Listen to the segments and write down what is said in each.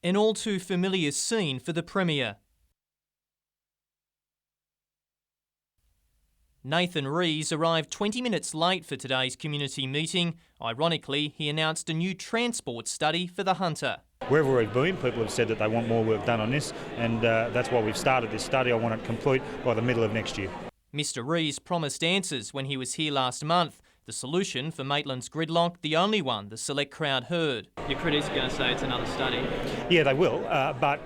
An all too familiar scene for the Premier. Nathan Rees arrived 20 minutes late for today's community meeting. Ironically, he announced a new transport study for the Hunter. Wherever we've been, people have said that they want more work done on this, and that's why we've started this study. I want it complete by the middle of next year. Mr Rees promised answers when he was here last month. The solution for Maitland's gridlock, the only one the select crowd heard. Your critics are going to say it's another study. Yeah, they will, but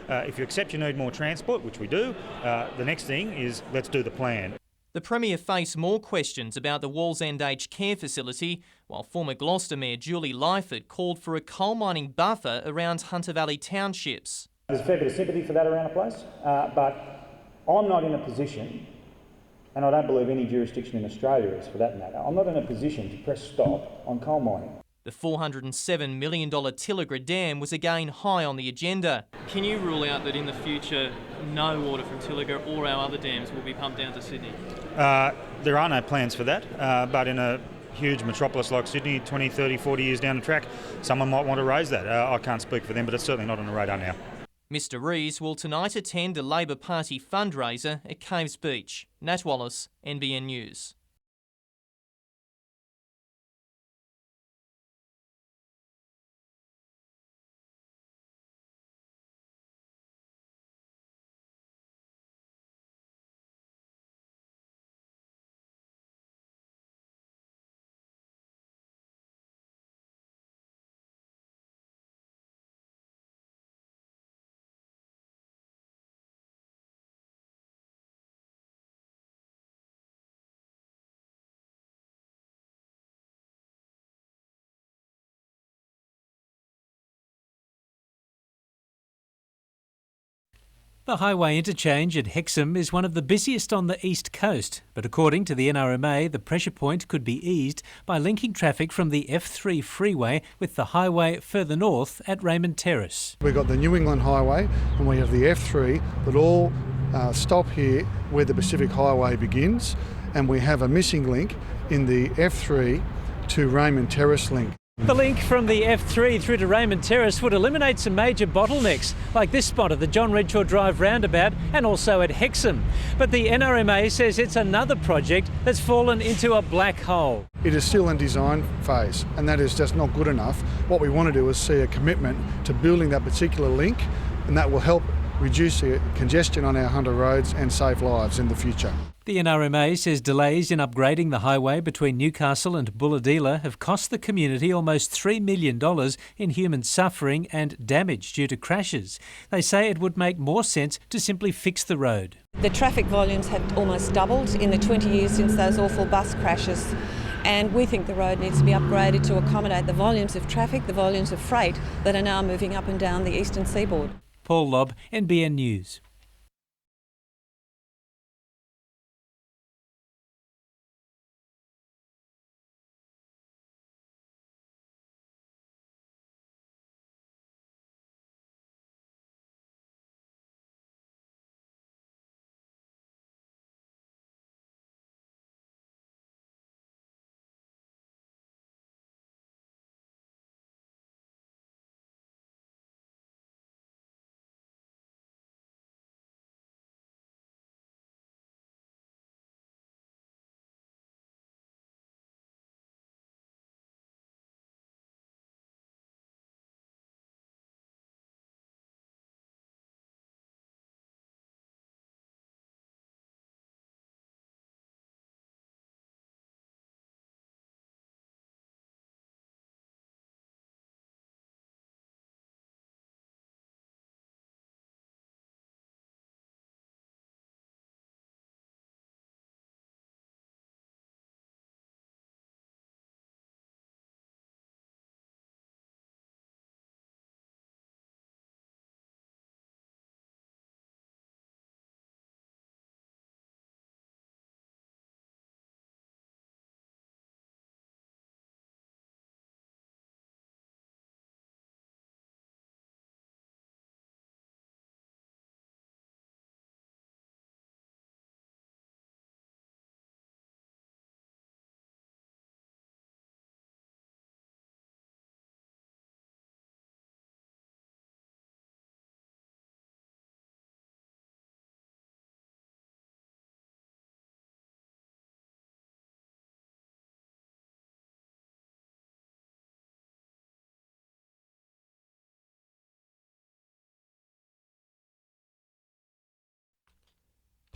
if you accept you need more transport, which we do, the next thing is let's do the plan. The Premier faced more questions about the Wallsend Aged Care Facility, while former Gloucester Mayor Julie Lyford called for a coal mining buffer around Hunter Valley townships. There's a fair bit of sympathy for that around the place, but I'm not in a position, and I don't believe any jurisdiction in Australia is for that matter, I'm not in a position to press stop on coal mining. The $407 million Tilligra Dam was again high on the agenda. Can you rule out that in the future no water from Tilligra or our other dams will be pumped down to Sydney? There are no plans for that, but in a huge metropolis like Sydney, 20, 30, 40 years down the track, someone might want to raise that. I can't speak for them, but it's certainly not on the radar now. Mr Rees will tonight attend a Labor Party fundraiser at Caves Beach. Nat Wallace, NBN News. The highway interchange at Hexham is one of the busiest on the east coast, but according to the NRMA, the pressure point could be eased by linking traffic from the F3 freeway with the highway further north at Raymond Terrace. We've got the New England Highway and we have the F3 that all stop here where the Pacific Highway begins, and we have a missing link in the F3 to Raymond Terrace link. The link from the F3 through to Raymond Terrace would eliminate some major bottlenecks, like this spot at the John Redshaw Drive roundabout and also at Hexham. But the NRMA says it's another project that's fallen into a black hole. It is still in design phase, and that is just not good enough. What we want to do is see a commitment to building that particular link, and that will help reduce the congestion on our Hunter roads and save lives in the future. The NRMA says delays in upgrading the highway between Newcastle and Bulahdelah have cost the community almost $3 million in human suffering and damage due to crashes. They say it would make more sense to simply fix the road. The traffic volumes have almost doubled in the 20 years since those awful bus crashes, and we think the road needs to be upgraded to accommodate the volumes of traffic, the volumes of freight that are now moving up and down the eastern seaboard. Paul Lobb, NBN News.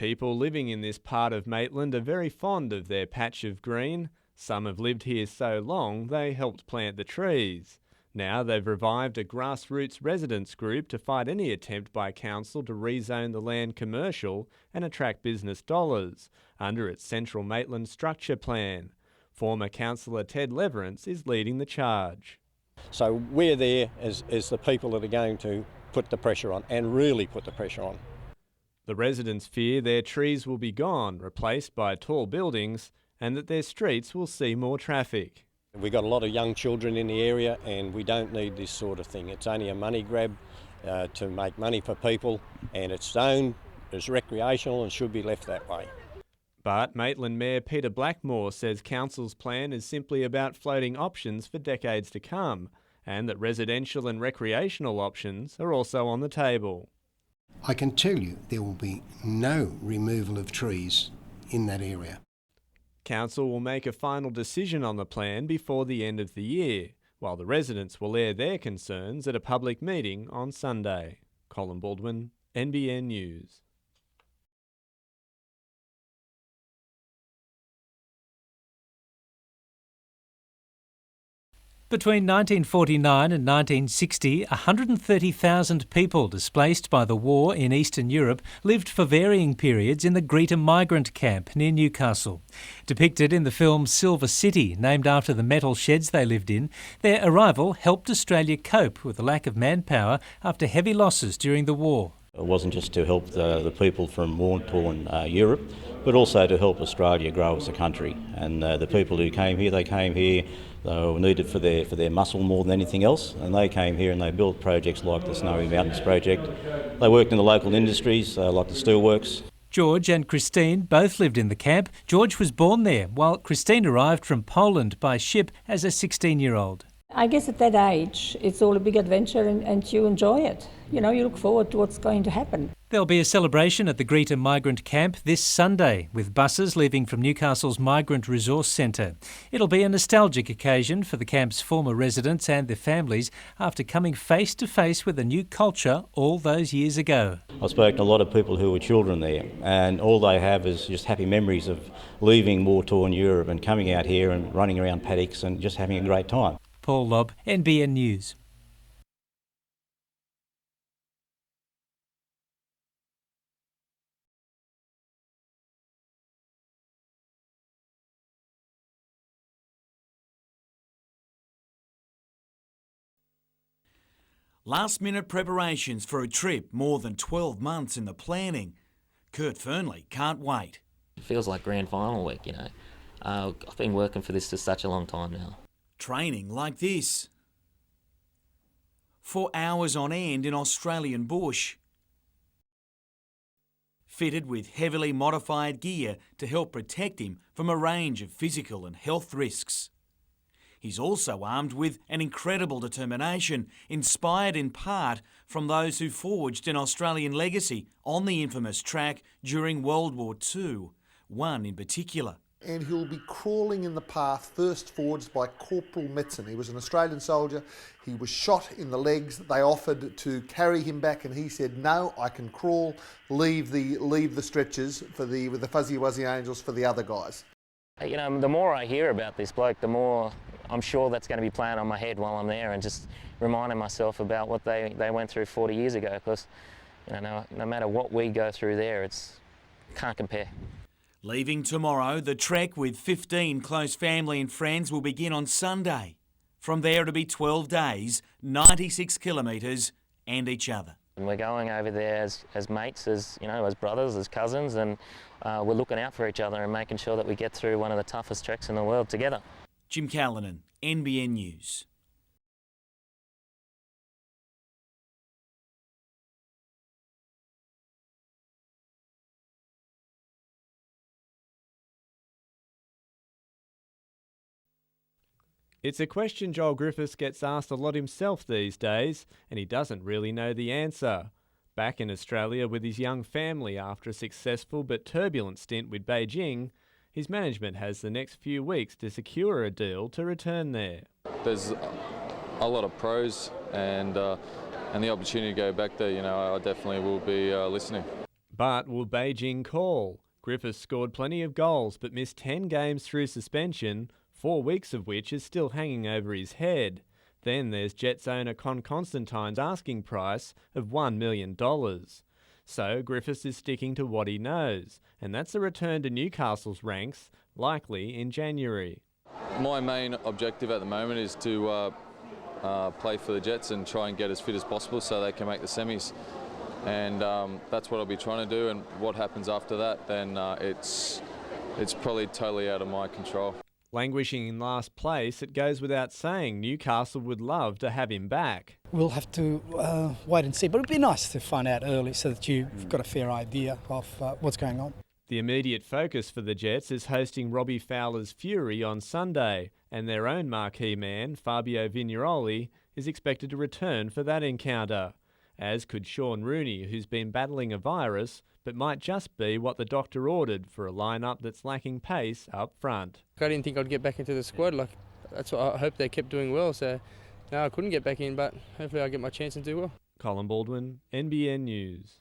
People living in this part of Maitland are very fond of their patch of green. Some have lived here so long they helped plant the trees. Now they've revived a grassroots residents group to fight any attempt by council to rezone the land commercial and attract business dollars under its Central Maitland structure plan. Former councillor Ted Leverance is leading the charge. So we're there as the people that are going to put the pressure on, and really put the pressure on. The residents fear their trees will be gone, replaced by tall buildings, and that their streets will see more traffic. We've got a lot of young children in the area and we don't need this sort of thing. It's only a money grab to make money for people, and it's zoned as recreational and should be left that way. But Maitland Mayor Peter Blackmore says council's plan is simply about floating options for decades to come, and that residential and recreational options are also on the table. I can tell you there will be no removal of trees in that area. Council will make a final decision on the plan before the end of the year, while the residents will air their concerns at a public meeting on Sunday. Colin Baldwin, NBN News. Between 1949 and 1960, 130,000 people displaced by the war in Eastern Europe lived for varying periods in the Greta migrant camp near Newcastle. Depicted in the film Silver City, named after the metal sheds they lived in, their arrival helped Australia cope with the lack of manpower after heavy losses during the war. It wasn't just to help the people from war-torn Europe, but also to help Australia grow as a country. And the people who came here, they were needed for their muscle more than anything else, and they came here and they built projects like the Snowy Mountains project. They worked in the local industries like the steelworks. George and Christine both lived in the camp. George was born there, while Christine arrived from Poland by ship as a 16-year-old. I guess at that age, it's all a big adventure and you enjoy it. You know, you look forward to what's going to happen. There'll be a celebration at the Greta migrant camp this Sunday, with buses leaving from Newcastle's Migrant Resource Centre. It'll be a nostalgic occasion for the camp's former residents and their families after coming face to face with a new culture all those years ago. I've spoken to a lot of people who were children there, and all they have is just happy memories of leaving war-torn Europe and coming out here and running around paddocks and just having a great time. Paul Lobb, NBN News. Last-minute preparations for a trip more than 12 months in the planning. Kurt Fernley can't wait. It feels like grand final week, you know. I've been working for this for such a long time now. Training like this. 4 hours on end in Australian bush. Fitted with heavily modified gear to help protect him from a range of physical and health risks. He's also armed with an incredible determination, inspired in part from those who forged an Australian legacy on the infamous track during World War II, one in particular. And he'll be crawling in the path first forged by Corporal Metzen. He was an Australian soldier. He was shot in the legs. They offered to carry him back and he said, no, I can crawl, leave the stretchers with the Fuzzy Wuzzy Angels for the other guys. You know, the more I hear about this bloke, the more I'm sure that's going to be playing on my head while I'm there and just reminding myself about what they went through 40 years ago, because you know, no matter what we go through there, it's can't compare. Leaving tomorrow, the trek with 15 close family and friends will begin on Sunday. From there it'll be 12 days, 96 kilometres and each other. And we're going over there as mates, as brothers, as cousins, and we're looking out for each other and making sure that we get through one of the toughest treks in the world together. Jim Callanan, NBN News. It's a question Joel Griffiths gets asked a lot himself these days, and he doesn't really know the answer. Back in Australia with his young family after a successful but turbulent stint with Beijing, his management has the next few weeks to secure a deal to return there. There's a lot of pros and the opportunity to go back there, I definitely will be listening. But will Beijing call? Griffiths scored plenty of goals but missed 10 games through suspension, 4 weeks of which is still hanging over his head. Then there's Jets owner Con Constantine's asking price of $1 million. So Griffiths is sticking to what he knows, and that's a return to Newcastle's ranks, likely in January. My main objective at the moment is to play for the Jets and try and get as fit as possible so they can make the semis. And that's what I'll be trying to do, and what happens after that, then it's probably totally out of my control. Languishing in last place, it goes without saying Newcastle would love to have him back. We'll have to wait and see, but it'd be nice to find out early so that you've got a fair idea of what's going on. The immediate focus for the Jets is hosting Robbie Fowler's Fury on Sunday, and their own marquee man, Fabio Vignaroli, is expected to return for that encounter, as could Sean Rooney, who's been battling a virus, but might just be what the doctor ordered for a lineup that's lacking pace up front. I didn't think I'd get back into the squad. That's what I hope they kept doing well. So no, I couldn't get back in, but hopefully I'll get my chance and do well. Colin Baldwin, NBN News.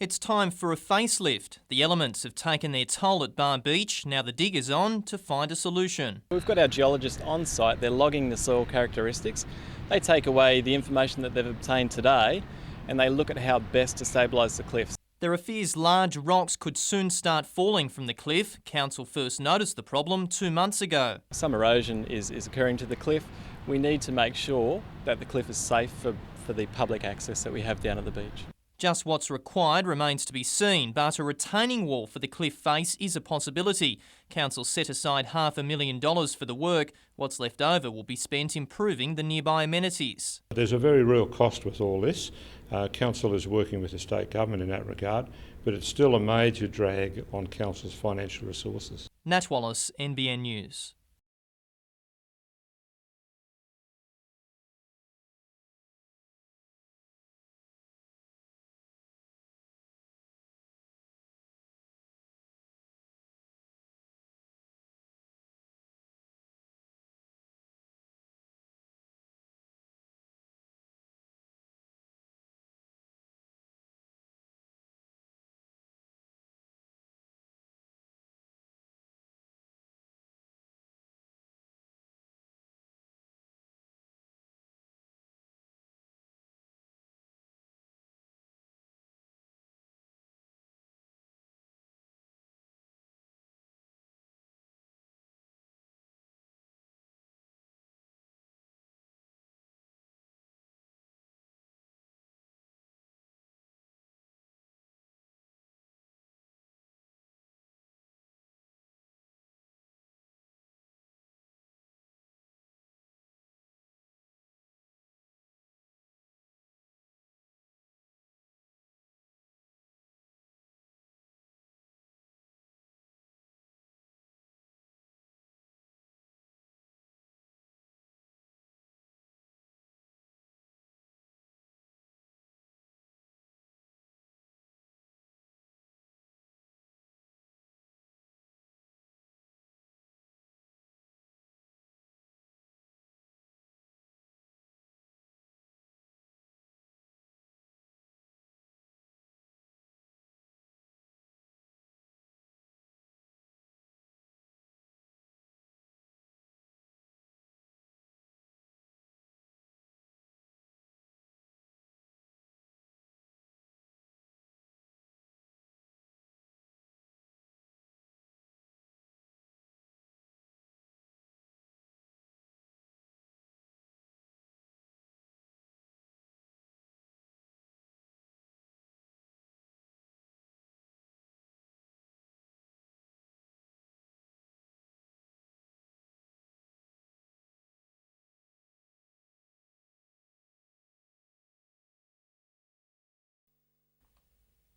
It's time for a facelift. The elements have taken their toll at Bar Beach. Now the digger's on to find a solution. We've got our geologists on site. They're logging the soil characteristics. They take away the information that they've obtained today and they look at how best to stabilise the cliffs. There are fears large rocks could soon start falling from the cliff. Council first noticed the problem 2 months ago. Some erosion is occurring to the cliff. We need to make sure that the cliff is safe for the public access that we have down at the beach. Just what's required remains to be seen, but a retaining wall for the cliff face is a possibility. Council set aside $500,000 for the work. What's left over will be spent improving the nearby amenities. There's a very real cost with all this. Council is working with the state government in that regard, but it's still a major drag on Council's financial resources. Nat Wallace, NBN News.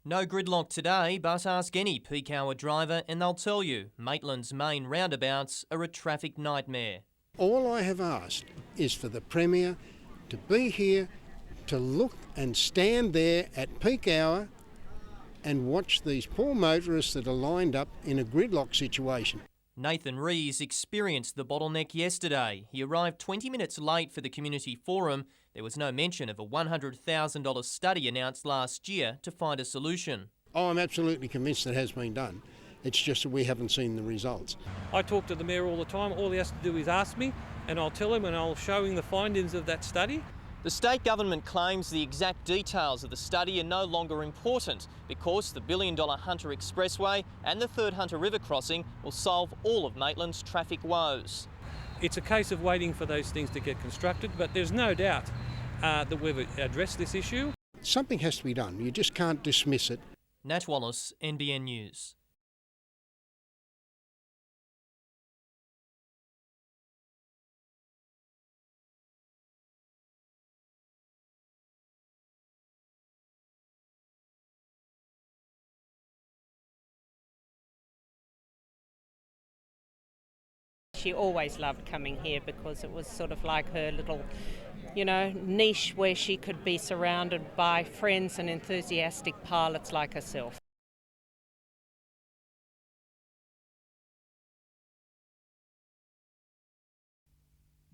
No gridlock today, but ask any peak hour driver and they'll tell you Maitland's main roundabouts are a traffic nightmare. All I have asked is for the Premier to be here, to look and stand there at peak hour and watch these poor motorists that are lined up in a gridlock situation. Nathan Rees experienced the bottleneck yesterday. He arrived 20 minutes late for the community forum. There was no mention of a $100,000 study announced last year to find a solution. Oh, I'm absolutely convinced it has been done. It's just that we haven't seen the results. I talk to the Mayor all the time. All he has to do is ask me and I'll tell him and I'll show him the findings of that study. The state government claims the exact details of the study are no longer important because the billion-dollar Hunter Expressway and the third Hunter River crossing will solve all of Maitland's traffic woes. It's a case of waiting for those things to get constructed, but there's no doubt that we've addressed this issue. Something has to be done. You just can't dismiss it. Nat Wallace, NBN News. She always loved coming here because it was sort of like her little, niche where she could be surrounded by friends and enthusiastic pilots like herself.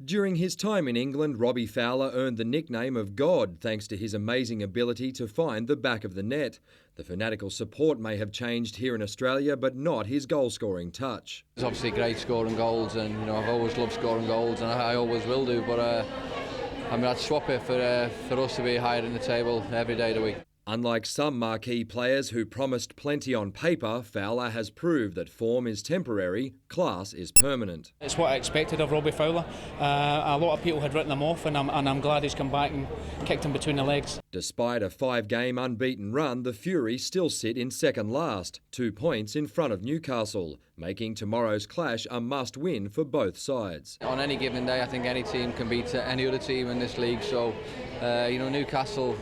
During his time in England, Robbie Fowler earned the nickname of God thanks to his amazing ability to find the back of the net. The fanatical support may have changed here in Australia, but not his goal-scoring touch. It's obviously great scoring goals, and I've always loved scoring goals, and I always will do. But I'd swap it for us to be higher in the table every day of the week. Unlike some marquee players who promised plenty on paper, Fowler has proved that form is temporary, class is permanent. It's what I expected of Robbie Fowler. A lot of people had written him off, and I'm glad he's come back and kicked him between the legs. Despite a 5-game unbeaten run, the Furies still sit in second last, 2 points in front of Newcastle, making tomorrow's clash a must-win for both sides. On any given day, I think any team can beat any other team in this league. So, Newcastle,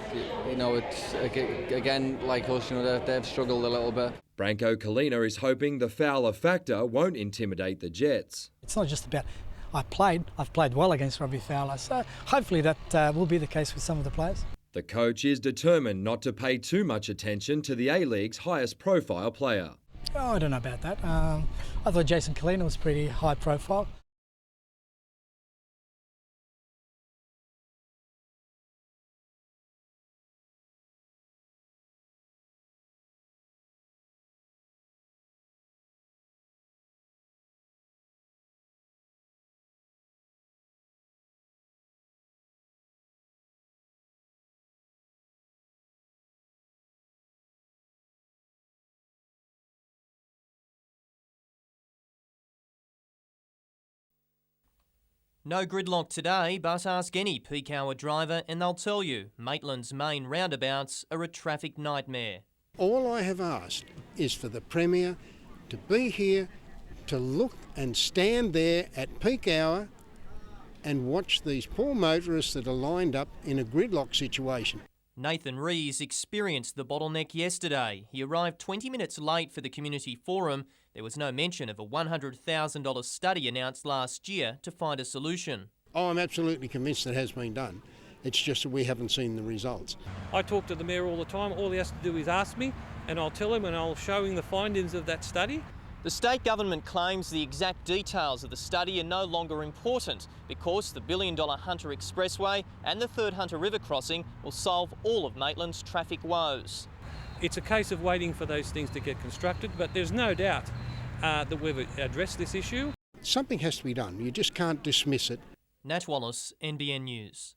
it's again like us. They've struggled a little bit. Branko Kalina is hoping the Fowler factor won't intimidate the Jets. It's not just about I've played well against Robbie Fowler, so hopefully that will be the case with some of the players. The coach is determined not to pay too much attention to the A-League's highest profile player. Oh, I don't know about that. I thought Jason Kalina was pretty high profile. No gridlock today, but ask any peak hour driver and they'll tell you Maitland's main roundabouts are a traffic nightmare. All I have asked is for the Premier to be here, to look and stand there at peak hour and watch these poor motorists that are lined up in a gridlock situation. Nathan Rees experienced the bottleneck yesterday. He arrived 20 minutes late for the community forum. There was no mention of a $100,000 study announced last year to find a solution. Oh, I'm absolutely convinced it has been done. It's just that we haven't seen the results. I talk to the Mayor all the time. All he has to do is ask me and I'll tell him and I'll show him the findings of that study. The state government claims the exact details of the study are no longer important because the billion-dollar Hunter Expressway and the third Hunter River crossing will solve all of Maitland's traffic woes. It's a case of waiting for those things to get constructed, but there's no doubt that we've addressed this issue. Something has to be done. You just can't dismiss it. Nat Wallace, NBN News.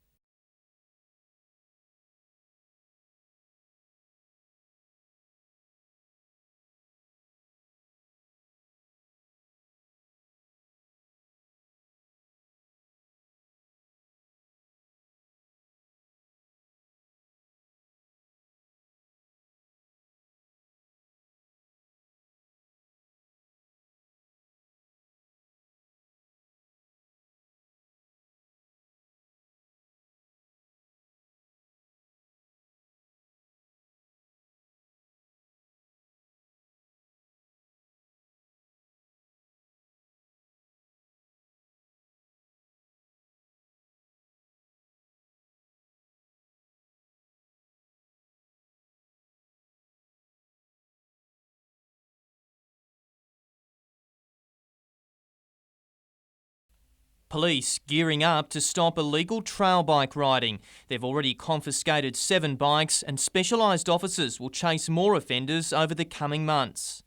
Police gearing up to stop illegal trail bike riding. They've already confiscated 7 bikes and specialised officers will chase more offenders over the coming months.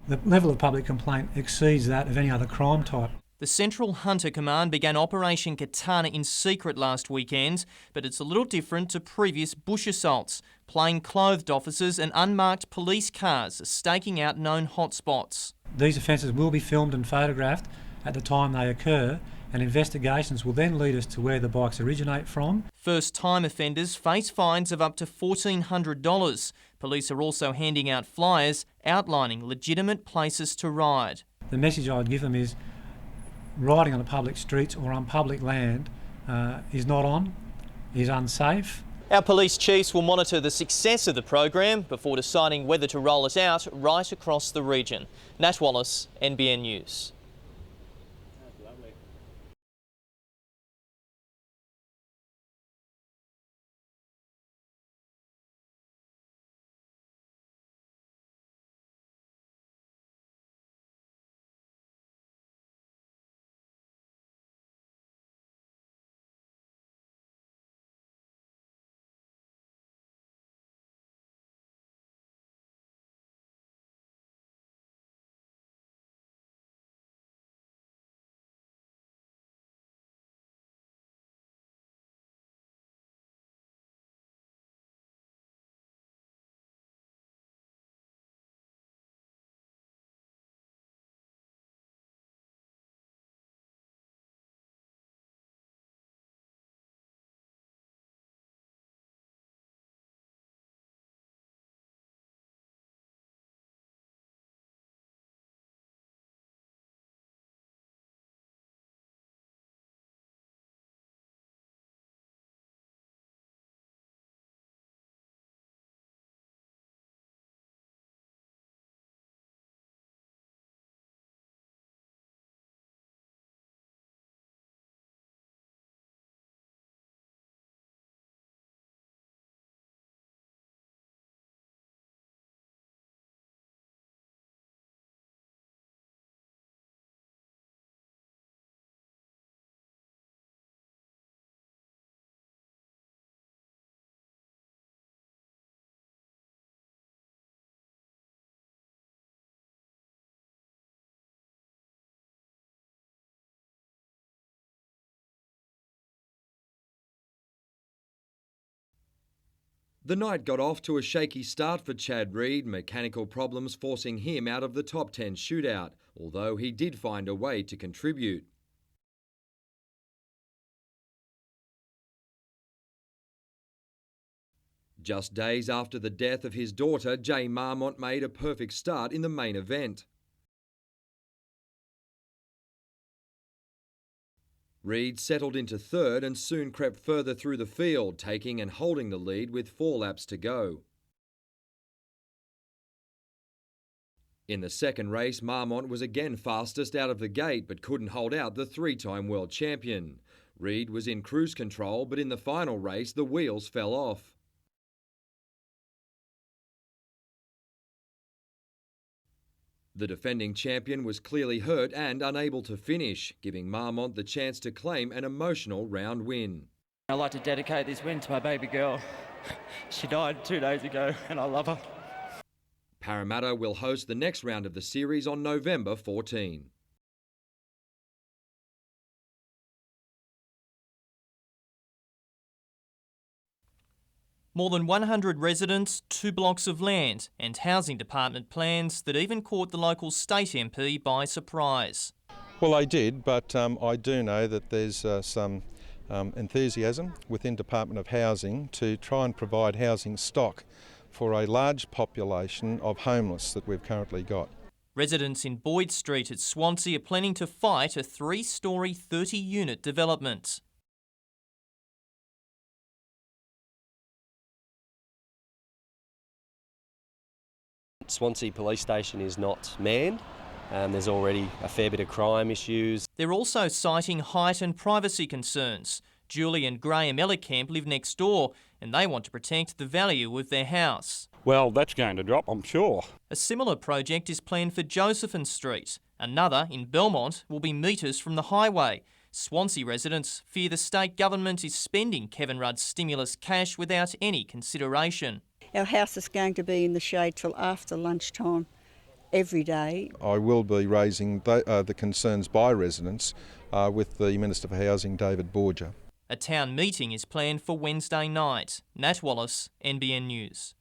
The level of public complaint exceeds that of any other crime type. The Central Hunter Command began Operation Katana in secret last weekend, but it's a little different to previous bush assaults. Plain-clothed officers and unmarked police cars are staking out known hotspots. These offences will be filmed and photographed at the time they occur, and investigations will then lead us to where the bikes originate from. First-time offenders face fines of up to $1,400. Police are also handing out flyers outlining legitimate places to ride. The message I'd give them is riding on the public streets or on public land is not on, is unsafe. Our police chiefs will monitor the success of the program before deciding whether to roll it out right across the region. Nat Wallace, NBN News. The night got off to a shaky start for Chad Reed, mechanical problems forcing him out of the top 10 shootout, although he did find a way to contribute. Just days after the death of his daughter, Jay Marmont made a perfect start in the main event. Reed settled into third and soon crept further through the field, taking and holding the lead with 4 laps to go. In the second race, Marmont was again fastest out of the gate but couldn't hold out the 3-time world champion. Reed was in cruise control, but in the final race the wheels fell off. The defending champion was clearly hurt and unable to finish, giving Marmont the chance to claim an emotional round win. I'd like to dedicate this win to my baby girl. She died 2 days ago and I love her. Parramatta will host the next round of the series on November 14. More than 100 residents, 2 blocks of land and housing department plans that even caught the local state MP by surprise. Well, they did, but I do know that there's some enthusiasm within Department of Housing to try and provide housing stock for a large population of homeless that we've currently got. Residents in Boyd Street at Swansea are planning to fight a 3-storey 30-unit development. Swansea Police Station is not manned. There's already a fair bit of crime issues. They're also citing height and privacy concerns. Julie and Graham Ellerkamp live next door and they want to protect the value of their house. Well, that's going to drop, I'm sure. A similar project is planned for Josephine Street. Another, in Belmont, will be meters from the highway. Swansea residents fear the state government is spending Kevin Rudd's stimulus cash without any consideration. Our house is going to be in the shade till after lunchtime every day. I will be raising the concerns by residents with the Minister for Housing, David Borger. A town meeting is planned for Wednesday night. Nat Wallace, NBN News.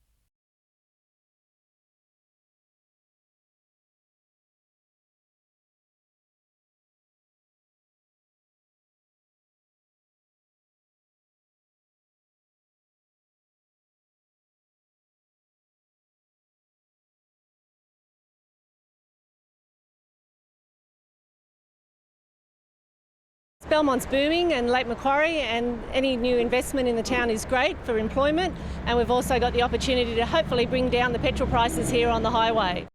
Belmont's booming and Lake Macquarie, and any new investment in the town is great for employment, and we've also got the opportunity to hopefully bring down the petrol prices here on the highway.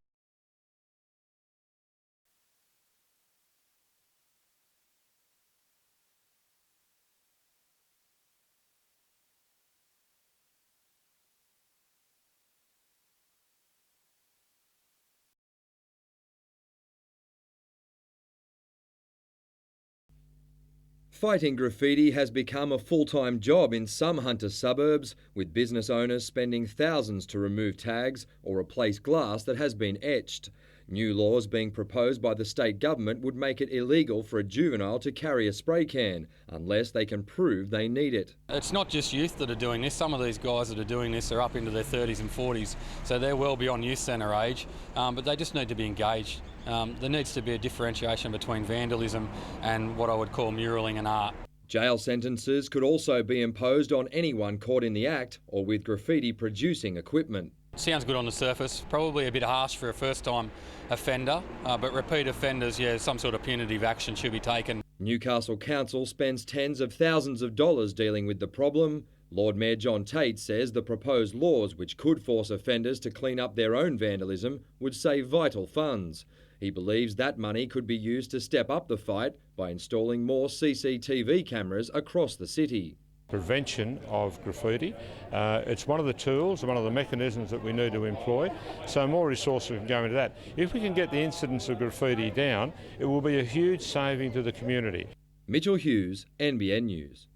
Fighting graffiti has become a full-time job in some Hunter suburbs, with business owners spending thousands to remove tags or replace glass that has been etched. New laws being proposed by the state government would make it illegal for a juvenile to carry a spray can, unless they can prove they need it. It's not just youth that are doing this. Some of these guys that are doing this are up into their 30s and 40s, so they're well beyond youth centre age, but they just need to be engaged. There needs to be a differentiation between vandalism and what I would call muraling and art. Jail sentences could also be imposed on anyone caught in the act or with graffiti producing equipment. Sounds good on the surface, probably a bit harsh for a first-time offender, but repeat offenders, yeah, some sort of punitive action should be taken. Newcastle Council spends tens of thousands of dollars dealing with the problem. Lord Mayor John Tate says the proposed laws, which could force offenders to clean up their own vandalism, would save vital funds. He believes that money could be used to step up the fight by installing more CCTV cameras across the city. Prevention of graffiti, it's one of the tools, one of the mechanisms that we need to employ, so more resources can go into that. If we can get the incidence of graffiti down, it will be a huge saving to the community. Mitchell Hughes, NBN News.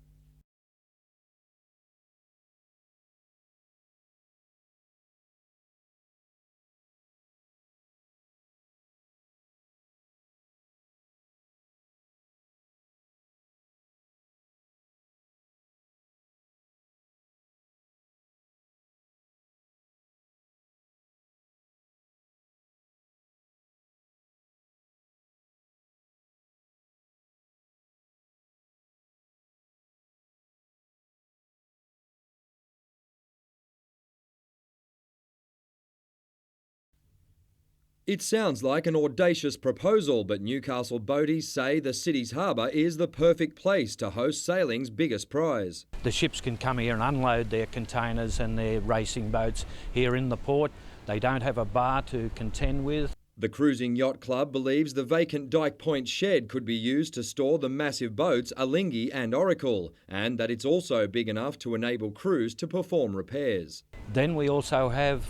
It sounds like an audacious proposal, but Newcastle boaties say the city's harbour is the perfect place to host sailing's biggest prize. The ships can come here and unload their containers and their racing boats here in the port. They don't have a bar to contend with. The Cruising Yacht Club believes the vacant Dyke Point shed could be used to store the massive boats Alinghi and Oracle, and that it's also big enough to enable crews to perform repairs. Then we also have,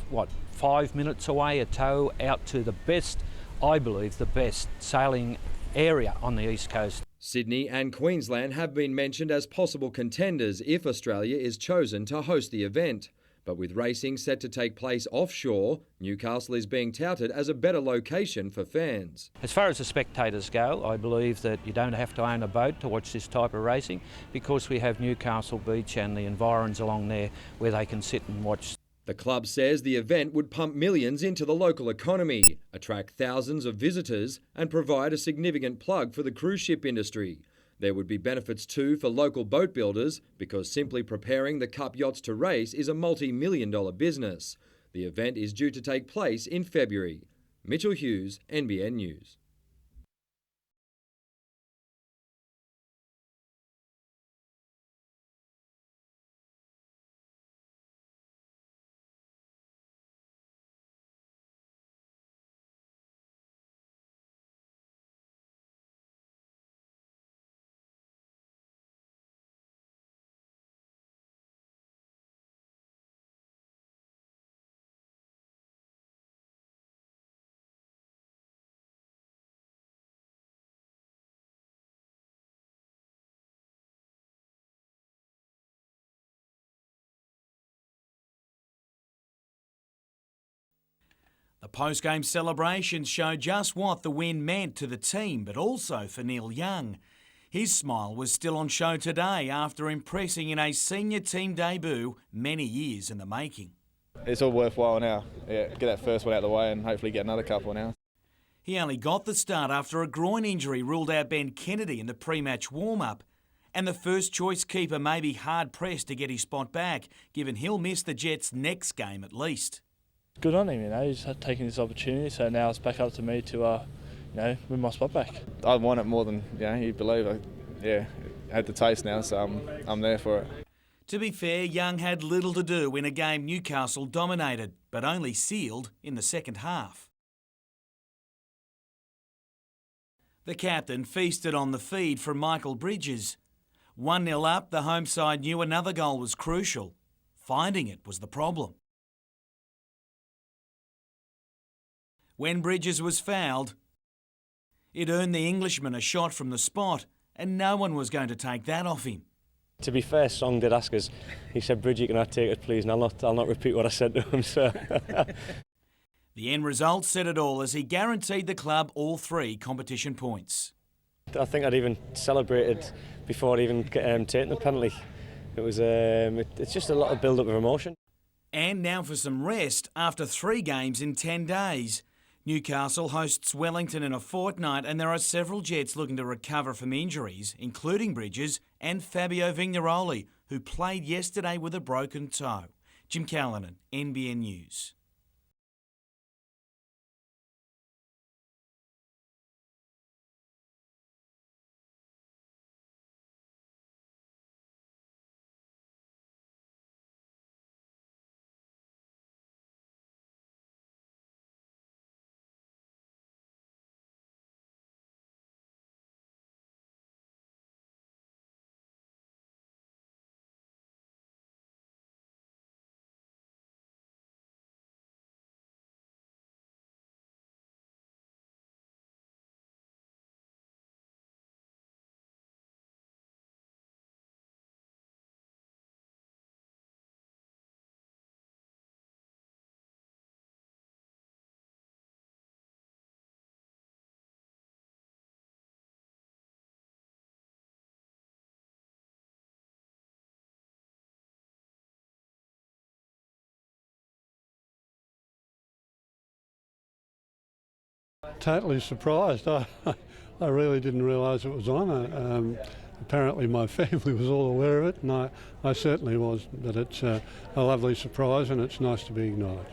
5 minutes away, a tow out to the best, I believe, the best sailing area on the East Coast. Sydney and Queensland have been mentioned as possible contenders if Australia is chosen to host the event. But with racing set to take place offshore, Newcastle is being touted as a better location for fans. As far as the spectators go, I believe that you don't have to own a boat to watch this type of racing, because we have Newcastle Beach and the environs along there where they can sit and watch. The club says the event would pump millions into the local economy, attract thousands of visitors and provide a significant plug for the cruise ship industry. There would be benefits too for local boat builders, because simply preparing the Cup yachts to race is a multi-million-dollar business. The event is due to take place in February. Mitchell Hughes, NBN News. The post-game celebrations show just what the win meant to the team, but also for Neil Young. His smile was still on show today after impressing in a senior team debut many years in the making. It's all worthwhile now. Yeah, get that first one out of the way and hopefully get another couple now. He only got the start after a groin injury ruled out Ben Kennedy in the pre-match warm-up. And the first-choice keeper may be hard-pressed to get his spot back, given he'll miss the Jets' next game at least. Good on him, he's taking this opportunity, so now it's back up to me to, win my spot back. I want it more than you believe. I had the taste now, so I'm there for it. To be fair, Young had little to do in a game Newcastle dominated, but only sealed in the second half. The captain feasted on the feed from Michael Bridges. 1-0 up, the home side knew another goal was crucial. Finding it was the problem. When Bridges was fouled, it earned the Englishman a shot from the spot, and no one was going to take that off him. To be fair, Song did ask us. He said, "Bridgie, can I take it, please?" And I'll not repeat what I said to him. So. The end result said it all as he guaranteed the club all 3 competition points. I think I'd even celebrated before I'd even taken the penalty. It was it's just a lot of build-up of emotion. And now for some rest after 3 games in 10 days. Newcastle hosts Wellington in a fortnight, and there are several Jets looking to recover from injuries, including Bridges and Fabio Vignaroli, who played yesterday with a broken toe. Jim Callanan, NBN News. Totally surprised. I really didn't realise it was on. Apparently my family was all aware of it, and I certainly was. But it's a lovely surprise, and it's nice to be acknowledged.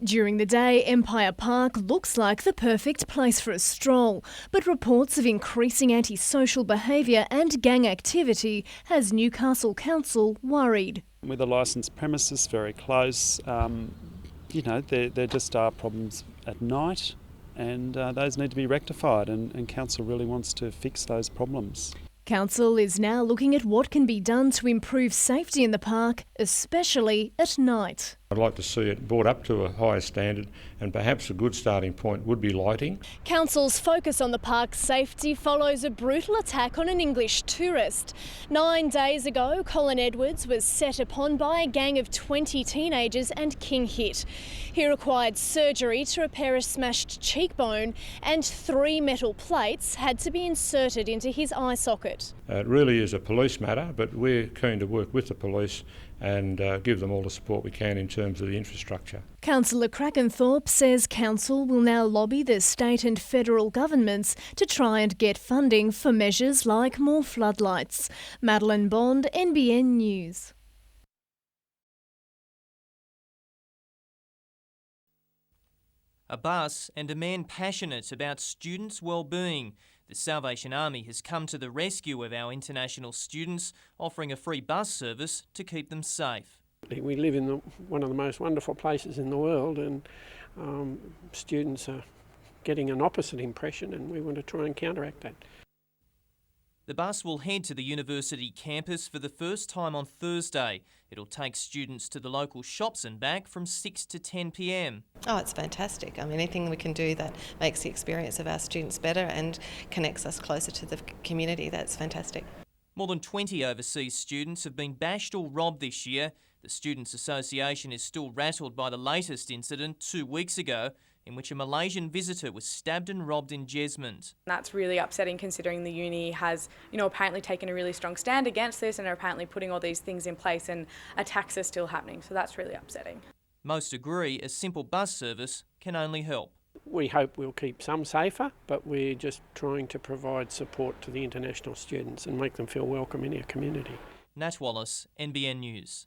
During the day, Empire Park looks like the perfect place for a stroll, but reports of increasing antisocial behaviour and gang activity has Newcastle Council worried. With the licensed premises very close, there just are problems at night, and those need to be rectified, and Council really wants to fix those problems. Council is now looking at what can be done to improve safety in the park, especially at night. I'd like to see it brought up to a higher standard, and perhaps a good starting point would be lighting. Council's focus on the park's safety follows a brutal attack on an English tourist. 9 days ago, Colin Edwards was set upon by a gang of 20 teenagers and king hit. He required surgery to repair a smashed cheekbone, and 3 metal plates had to be inserted into his eye socket. It really is a police matter, but we're keen to work with the police and give them all the support we can in terms of the infrastructure. Councillor Krakenthorpe says Council will now lobby the state and federal governments to try and get funding for measures like more floodlights. Madeline Bond, NBN News. A bus and a man passionate about students' well-being. The Salvation Army has come to the rescue of our international students, offering a free bus service to keep them safe. We live in one of the most wonderful places in the world, and students are getting an opposite impression, and we want to try and counteract that. The bus will head to the university campus for the first time on Thursday. It'll take students to the local shops and back from 6 to 10 p.m. Oh, it's fantastic. I mean, anything we can do that makes the experience of our students better and connects us closer to the community, that's fantastic. More than 20 overseas students have been bashed or robbed this year. The Students' Association is still rattled by the latest incident 2 weeks ago, in which a Malaysian visitor was stabbed and robbed in Jesmond. That's really upsetting, considering the uni has, apparently taken a really strong stand against this and are apparently putting all these things in place, and attacks are still happening, so that's really upsetting. Most agree a simple bus service can only help. We hope we'll keep some safer, but we're just trying to provide support to the international students and make them feel welcome in our community. Nat Wallace, NBN News.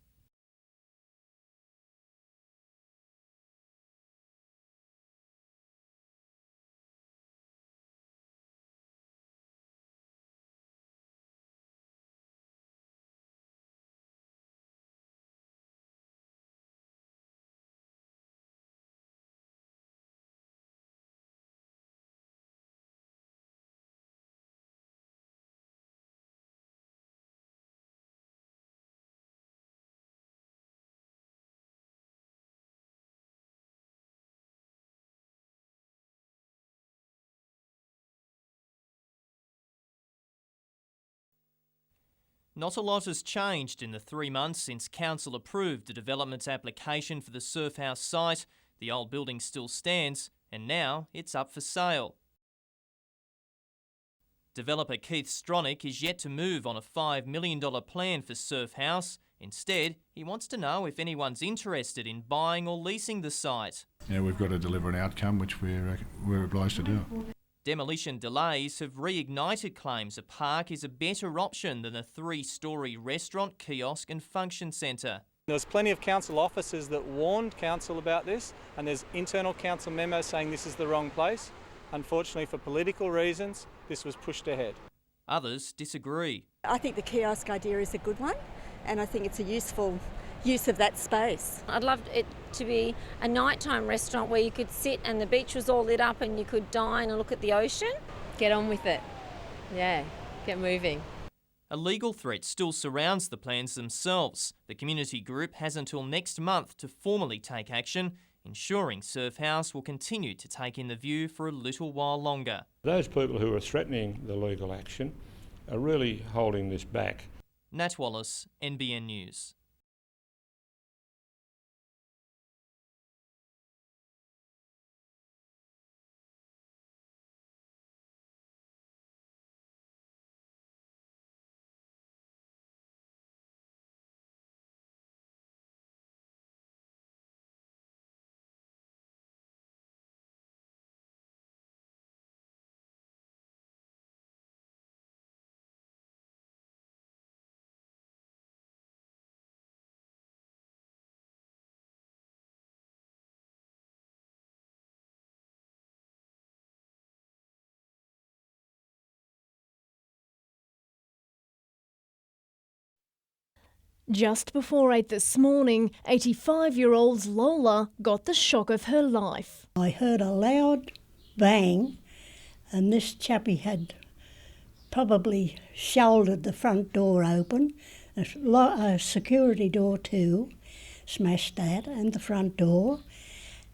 Not a lot has changed in the 3 months since Council approved the development application for the Surf House site. The old building still stands, and now it's up for sale. Developer Keith Stronach is yet to move on a $5 million plan for Surf House. Instead, he wants to know if anyone's interested in buying or leasing the site. Yeah, we've got to deliver an outcome which we're obliged to do. Demolition delays have reignited claims a park is a better option than a 3-storey restaurant, kiosk and function centre. There was plenty of council officers that warned council about this, and there's internal council memos saying this is the wrong place. Unfortunately, for political reasons, this was pushed ahead. Others disagree. I think the kiosk idea is a good one, and I think it's a useful use of that space. I'd love it to be a nighttime restaurant where you could sit and the beach was all lit up and you could dine and look at the ocean. Get on with it. Yeah, get moving. A legal threat still surrounds the plans themselves. The community group has until next month to formally take action, ensuring Surf House will continue to take in the view for a little while longer. Those people who are threatening the legal action are really holding this back. Nat Wallace, NBN News. Just before 8 this morning, 85-year-old Lola got the shock of her life. I heard a loud bang, and this chappie had probably shouldered the front door open, a security door too, smashed that and the front door,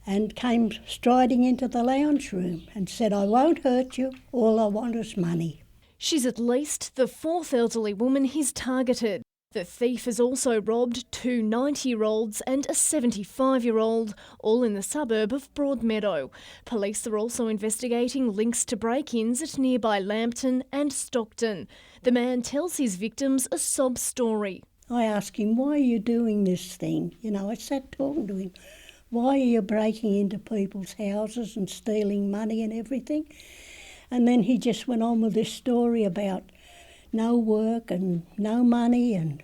and came striding into the lounge room and said, "I won't hurt you, all I want is money." She's at least the fourth elderly woman he's targeted. The thief has also robbed two 90-year-olds and a 75-year-old, all in the suburb of Broadmeadow. Police are also investigating links to break-ins at nearby Lambton and Stockton. The man tells his victims a sob story. I asked him, "Why are you doing this thing?" You know, I sat talking to him. "Why are you breaking into people's houses and stealing money and everything?" And then he just went on with this story about no work and no money and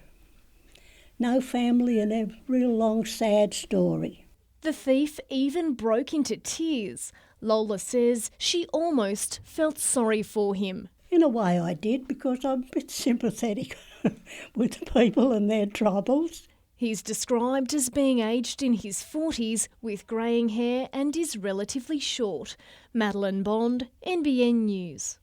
no family, and a real long, sad story. The thief even broke into tears. Lola says she almost felt sorry for him. In a way I did, because I'm a bit sympathetic with people and their troubles. He's described as being aged in his 40s with greying hair and is relatively short. Madeline Bond, NBN News.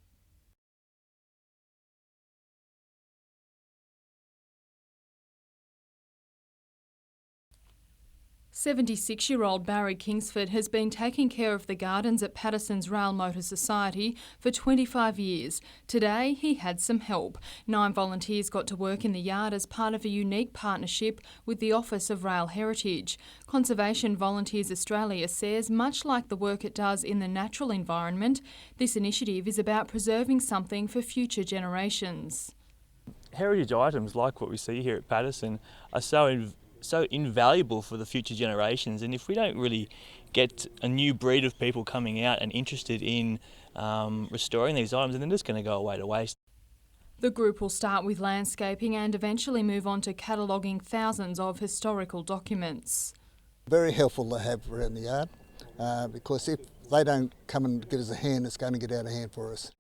"76-year-old Barry Kingsford has been taking care of the gardens at Patterson's Rail Motor Society for 25 years. Today he had some help. 9 volunteers got to work in the yard as part of a unique partnership with the Office of Rail Heritage. Conservation Volunteers Australia says, much like the work it does in the natural environment, this initiative is about preserving something for future generations. Heritage items like what we see here at Patterson are so invaluable for the future generations, and if we don't really get a new breed of people coming out and interested in restoring these items, then they're just going to go away to waste. The group will start with landscaping and eventually move on to cataloguing thousands of historical documents. Very helpful to have around the yard, because if they don't come and give us a hand, it's going to get out of hand for us.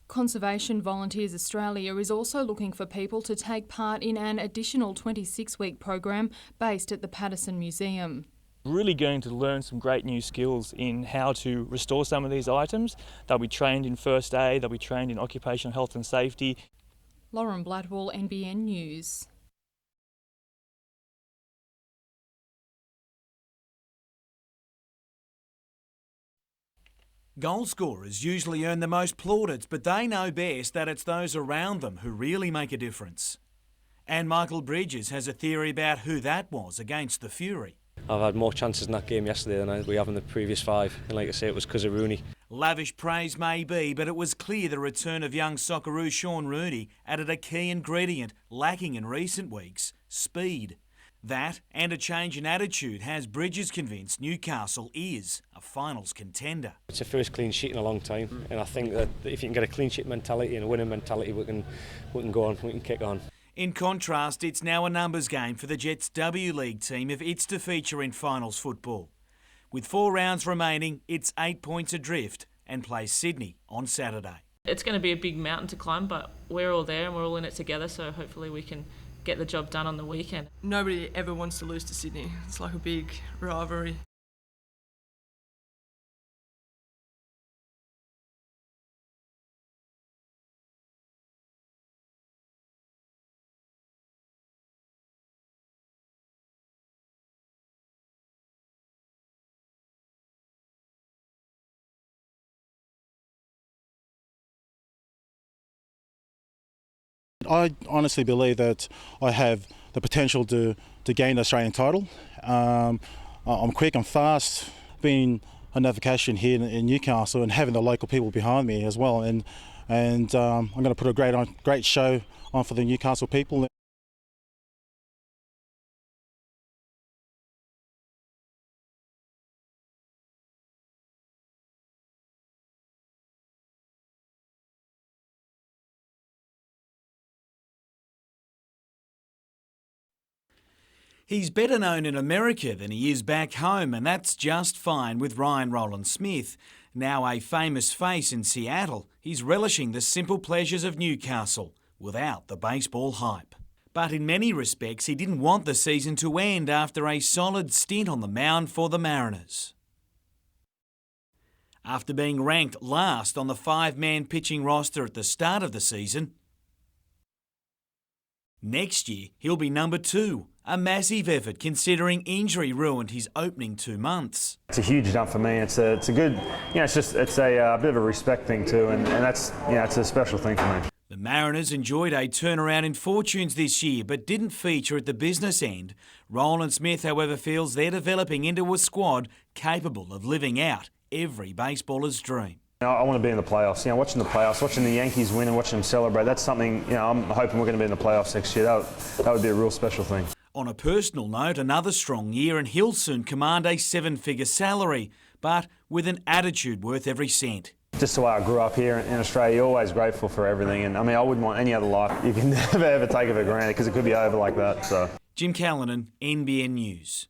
Conservation Volunteers Australia is also looking for people to take part in an additional 26-week program based at the Patterson Museum. Really going to learn some great new skills in how to restore some of these items. They'll be trained in first aid, they'll be trained in occupational health and safety. Lauren Bladwell, NBN News. Goal scorers usually earn the most plaudits, but they know best that it's those around them who really make a difference. And Michael Bridges has a theory about who that was against the Fury. I've had more chances in that game yesterday than we have in the previous 5, and like I say, it was because of Rooney. Lavish praise may be, but it was clear the return of young Socceroo Sean Rooney added a key ingredient lacking in recent weeks: speed. That and a change in attitude has Bridges convinced Newcastle is a finals contender. It's a first clean sheet in a long time, and I think that if you can get a clean sheet mentality and a winning mentality, we can go on, we can kick on. In contrast, it's now a numbers game for the Jets W League team if it's to feature in finals football. With 4 rounds remaining, it's 8 points adrift and plays Sydney on Saturday. It's going to be a big mountain to climb, but we're all there and we're all in it together, so hopefully we can get the job done on the weekend. Nobody ever wants to lose to Sydney. It's like a big rivalry. I honestly believe that I have the potential to gain the Australian title. I'm quick, I'm fast, being a navigation here in Newcastle and having the local people behind me as well. And I'm going to put a great show on for the Newcastle people. He's better known in America than he is back home, and that's just fine with Ryan Rowland-Smith. Now a famous face in Seattle, he's relishing the simple pleasures of Newcastle without the baseball hype. But in many respects, he didn't want the season to end after a solid stint on the mound for the Mariners. After being ranked last on the 5-man pitching roster at the start of the season, next year he'll be number 2, a massive effort considering injury ruined his opening 2 months. It's a huge jump for me. It's a good, it's a bit of a respect thing too, and that's, it's a special thing for me. The Mariners enjoyed a turnaround in fortunes this year but didn't feature at the business end. Roland Smith, however, feels they're developing into a squad capable of living out every baseballer's dream. I want to be in the playoffs. Watching the playoffs, watching the Yankees win and watching them celebrate, that's something, I'm hoping we're going to be in the playoffs next year. That would be a real special thing. On a personal note, another strong year and he'll soon command a 7-figure salary, but with an attitude worth every cent. Just the way I grew up here in Australia, you're always grateful for everything, and I wouldn't want any other life. You can never ever take it for granted because it could be over like that. So. Jim Callanan, NBN News.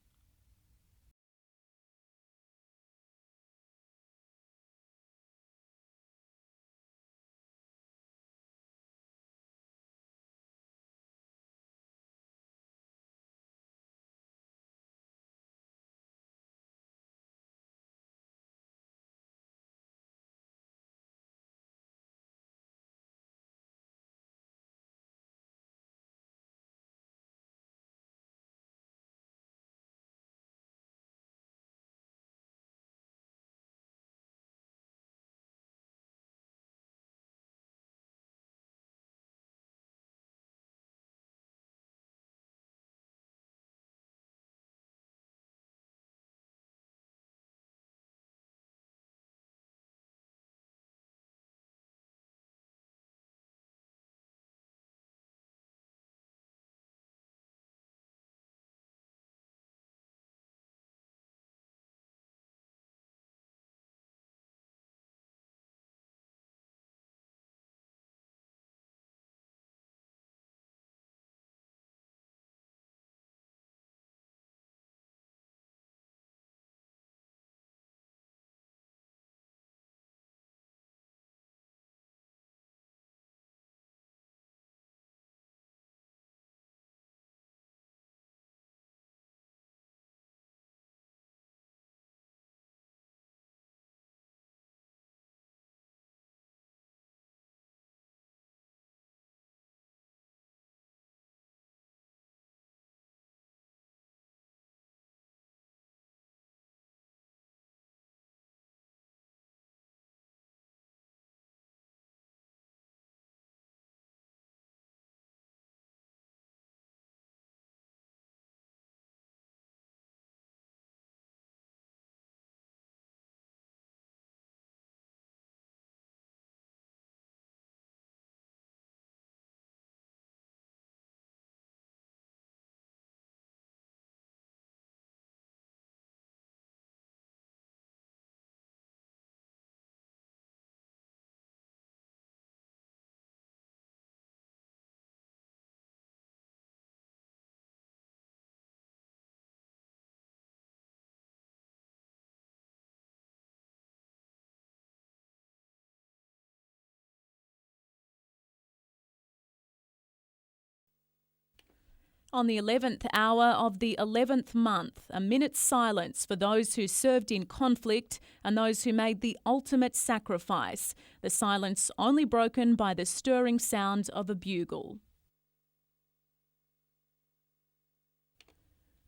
On the 11th hour of the 11th month, a minute's silence for those who served in conflict and those who made the ultimate sacrifice. The silence only broken by the stirring sound of a bugle.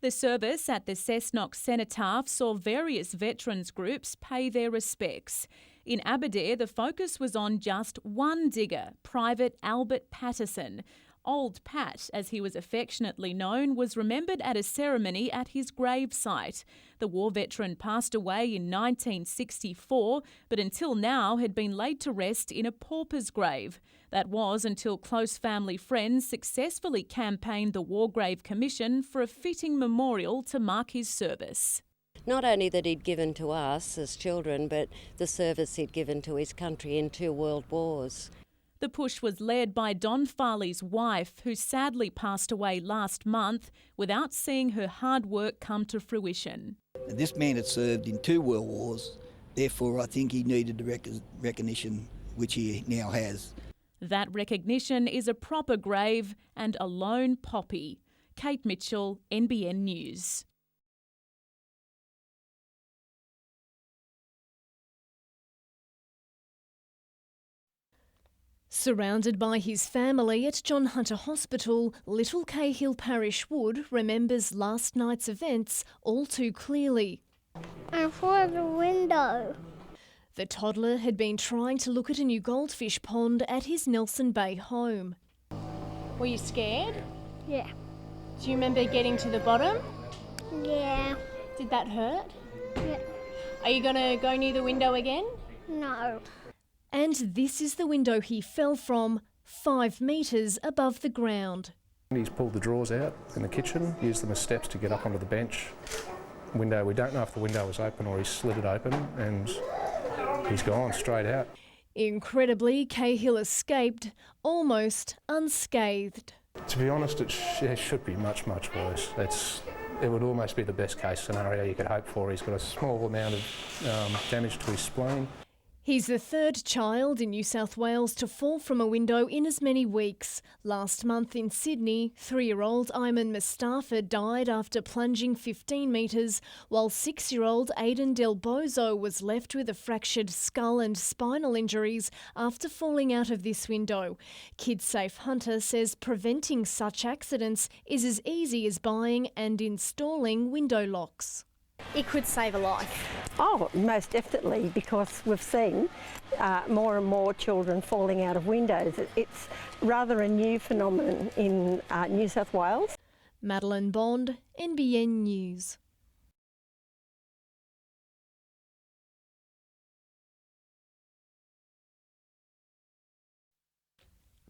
The service at the Cessnock Cenotaph saw various veterans groups pay their respects. In Aberdare, the focus was on just one digger, Private Albert Patterson. Old Pat, as he was affectionately known, was remembered at a ceremony at his gravesite. The war veteran passed away in 1964, but until now had been laid to rest in a pauper's grave. That was until close family friends successfully campaigned the War Grave Commission for a fitting memorial to mark his service. Not only that he'd given to us as children, but the service he'd given to his country in 2 world wars. The push was led by Don Farley's wife, who sadly passed away last month without seeing her hard work come to fruition. This man had served in 2 world wars, therefore I think he needed the recognition which he now has. That recognition is a proper grave and a lone poppy. Kate Mitchell, NBN News. Surrounded by his family at John Hunter Hospital, little Cahill Parish Wood remembers last night's events all too clearly. I saw the window. The toddler had been trying to look at a new goldfish pond at his Nelson Bay home. Were you scared? Yeah. Do you remember getting to the bottom? Yeah. Did that hurt? Yeah. Are you going to go near the window again? No. And this is the window he fell from, 5 metres above the ground. He's pulled the drawers out in the kitchen, used them as steps to get up onto the bench. Window, we don't know if the window was open or he slid it open, and he's gone straight out. Incredibly, Cahill escaped, almost unscathed. To be honest, it should be much, much worse. It would almost be the best case scenario you could hope for. He's got a small amount of damage to his spleen. He's the third child in New South Wales to fall from a window in as many weeks. Last month in Sydney, 3-year-old Ayman Mustafa died after plunging 15 metres, while 6-year-old Aidan Del Bozo was left with a fractured skull and spinal injuries after falling out of this window. KidSafe Hunter says preventing such accidents is as easy as buying and installing window locks. It could save a life. Oh, most definitely, because we've seen more and more children falling out of windows. It's rather a new phenomenon in New South Wales. Madeline Bond, NBN News.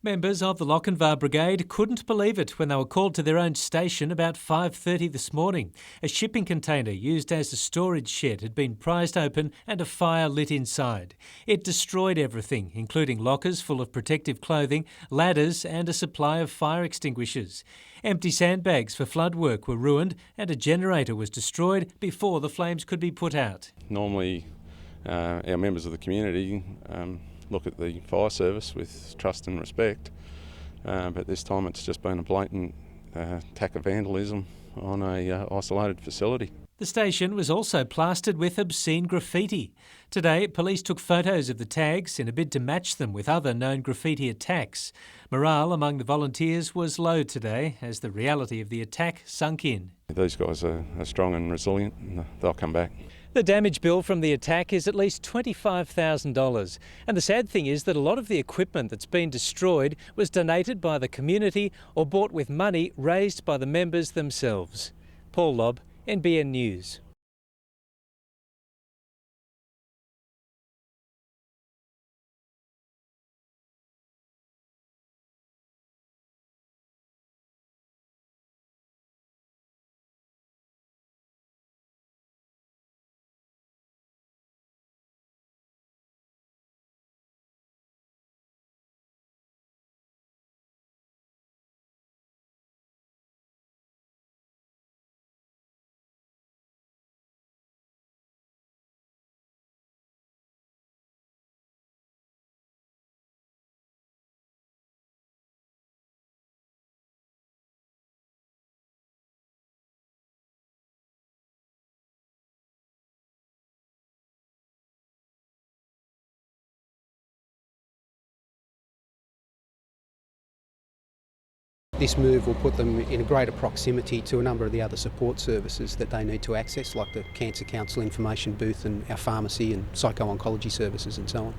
Members of the Lochinvar Brigade couldn't believe it when they were called to their own station about 5:30 this morning. A shipping container used as a storage shed had been prized open and a fire lit inside. It destroyed everything, including lockers full of protective clothing, ladders and a supply of fire extinguishers. Empty sandbags for flood work were ruined and a generator was destroyed before the flames could be put out. Normally, our members of the community look at the fire service with trust and respect, but this time it's just been a blatant attack of vandalism on a isolated facility. The station was also plastered with obscene graffiti. Today, police took photos of the tags in a bid to match them with other known graffiti attacks. Morale among the volunteers was low today as the reality of the attack sunk in. These guys are strong and resilient, and they'll come back. The damage bill from the attack is at least $25,000. And the sad thing is that a lot of the equipment that's been destroyed was donated by the community or bought with money raised by the members themselves. Paul Lobb, NBN News. This move will put them in a greater proximity to a number of the other support services that they need to access, like the Cancer Council information booth and our pharmacy and psycho-oncology services and so on.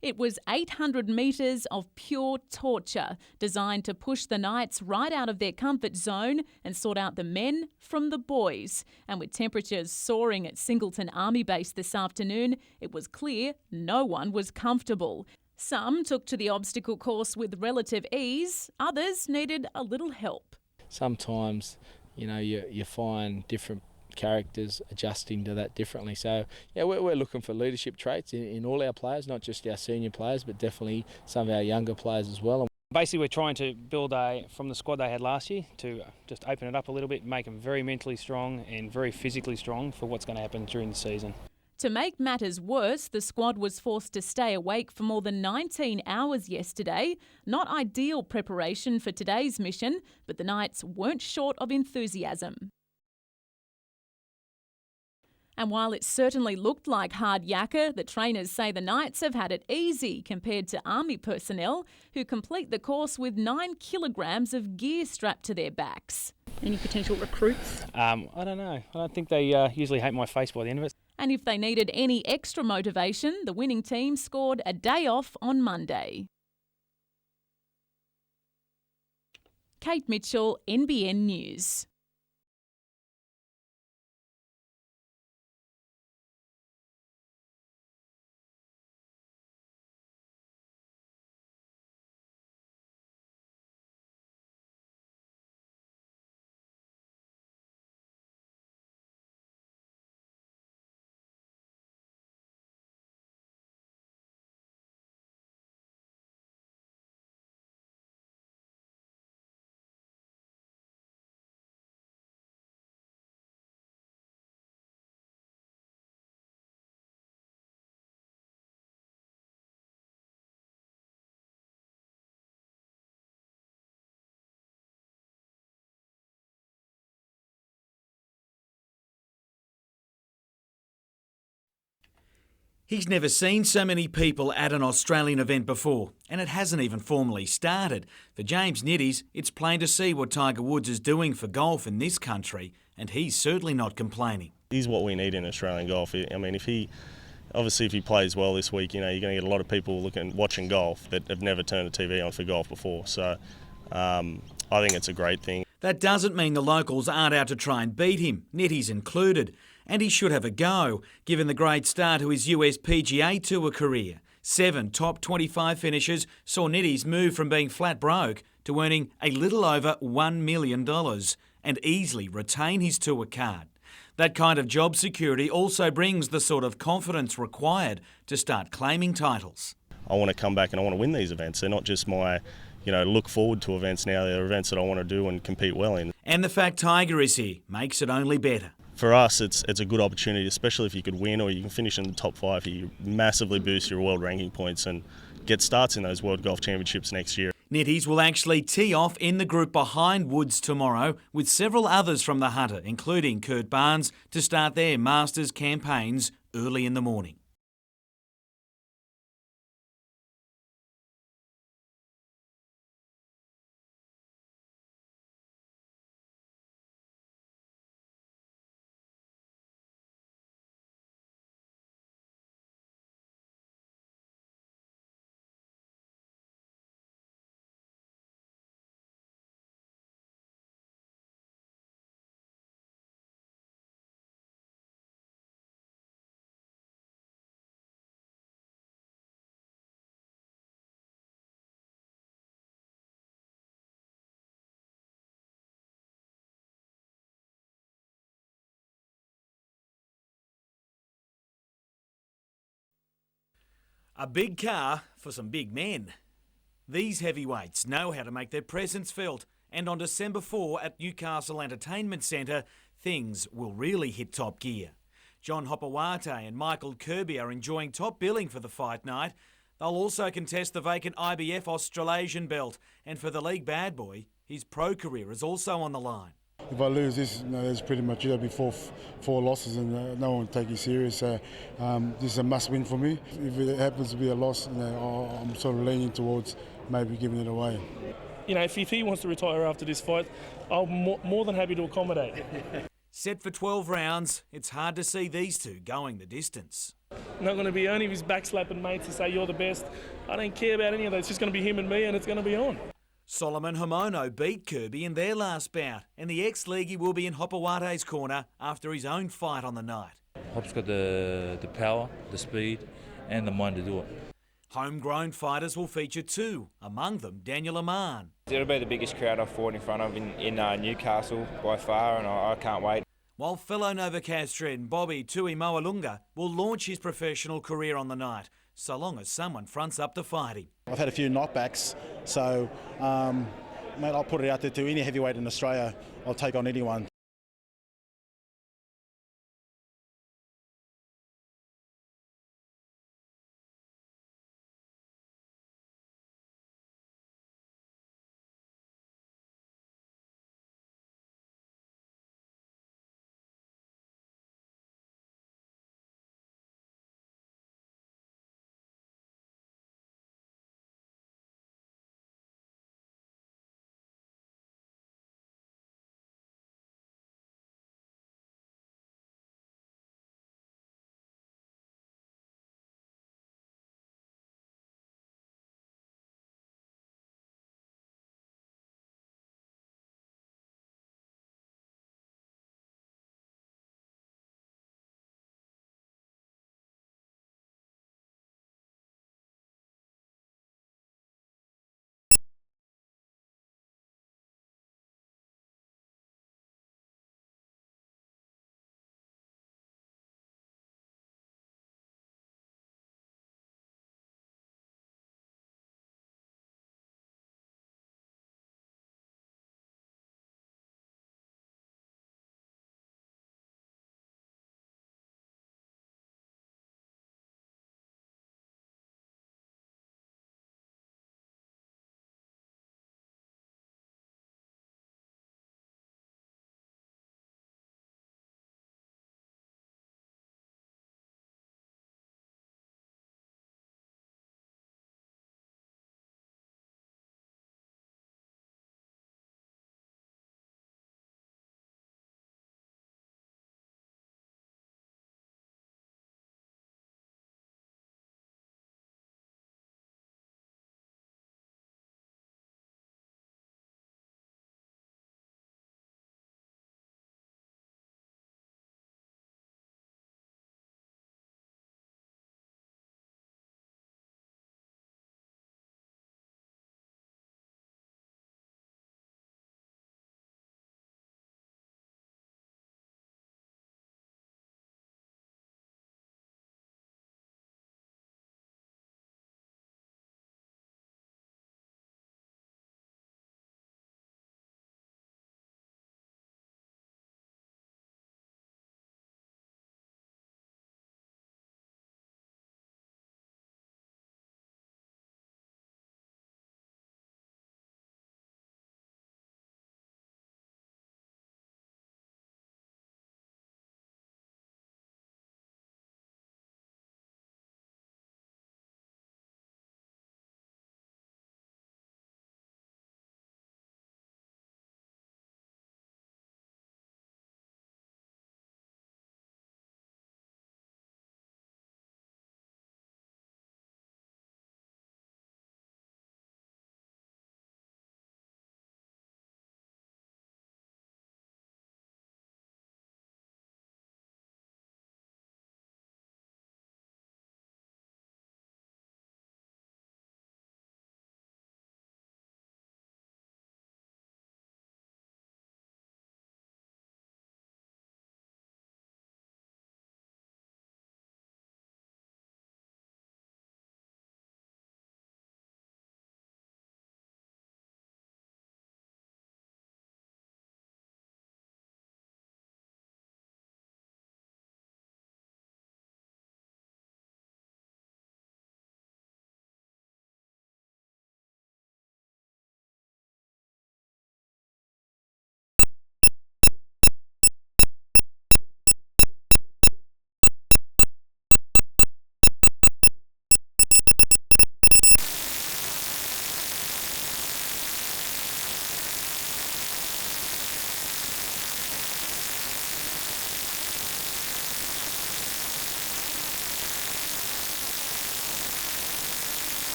It was 800 metres of pure torture, designed to push the Knights right out of their comfort zone and sort out the men from the boys. And with temperatures soaring at Singleton Army Base this afternoon, it was clear no one was comfortable. Some took to the obstacle course with relative ease, others needed a little help. Sometimes, you find different characters adjusting to that differently. So, yeah, we're looking for leadership traits in all our players, not just our senior players, but definitely some of our younger players as well. Basically, we're trying to build from the squad they had last year to just open it up a little bit, make them very mentally strong and very physically strong for what's going to happen during the season. To make matters worse, the squad was forced to stay awake for more than 19 hours yesterday. Not ideal preparation for today's mission, but the Knights weren't short of enthusiasm. And while it certainly looked like hard yakka, the trainers say the Knights have had it easy compared to Army personnel who complete the course with 9 kilograms of gear strapped to their backs. Any potential recruits? I don't know. I don't think they usually hate my face by the end of it. And if they needed any extra motivation, the winning team scored a day off on Monday. Kate Mitchell, NBN News. He's never seen so many people at an Australian event before, and it hasn't even formally started. For James Nitties, it's plain to see what Tiger Woods is doing for golf in this country, and he's certainly not complaining. He's what we need in Australian golf. I mean, if he plays well this week, you're going to get a lot of people watching golf that have never turned a TV on for golf before. So I think it's a great thing. That doesn't mean the locals aren't out to try and beat him, Nitties included. And he should have a go, given the great start to his US PGA Tour career. 7 top 25 finishes saw Nitties move from being flat broke to earning a little over $1 million and easily retain his tour card. That kind of job security also brings the sort of confidence required to start claiming titles. I want to come back and I want to win these events. They're not just my look forward to events now. They're events that I want to do and compete well in. And the fact Tiger is here makes it only better. For us, it's a good opportunity, especially if you could win or you can finish in the top 5. You massively boost your world ranking points and get starts in those World Golf Championships next year. Nitties will actually tee off in the group behind Woods tomorrow with several others from the Hunter, including Kurt Barnes, to start their Masters campaigns early in the morning. A big car for some big men. These heavyweights know how to make their presence felt, and on December 4 at Newcastle Entertainment Centre, things will really hit top gear. John Hopewate and Michael Kirby are enjoying top billing for the fight night. They'll also contest the vacant IBF Australasian belt, and for the league bad boy, his pro career is also on the line. If I lose this, that's pretty much it. It'll be four losses and no one will take it serious. So this is a must-win for me. If it happens to be a loss, I'm sort of leaning towards maybe giving it away. If he wants to retire after this fight, I'm more than happy to accommodate. Set for 12 rounds, it's hard to see these two going the distance. Not going to be only of his backslapping mates to say you're the best. I don't care about any of that. It's just going to be him and me, and it's going to be on. Solomon Hamono beat Kirby in their last bout, and the ex-leaguey will be in Hopoate's corner after his own fight on the night. Hop's got the power, the speed, and the mind to do it. Homegrown fighters will feature too, among them Daniel Aman. It'll be the biggest crowd I've fought in front of in Newcastle by far, and I can't wait. While fellow Novocastrian Bobby Tui Moalunga will launch his professional career on the night, so long as someone fronts up to fight him. I've had a few knockbacks, so mate, I'll put it out there to any heavyweight in Australia. I'll take on anyone.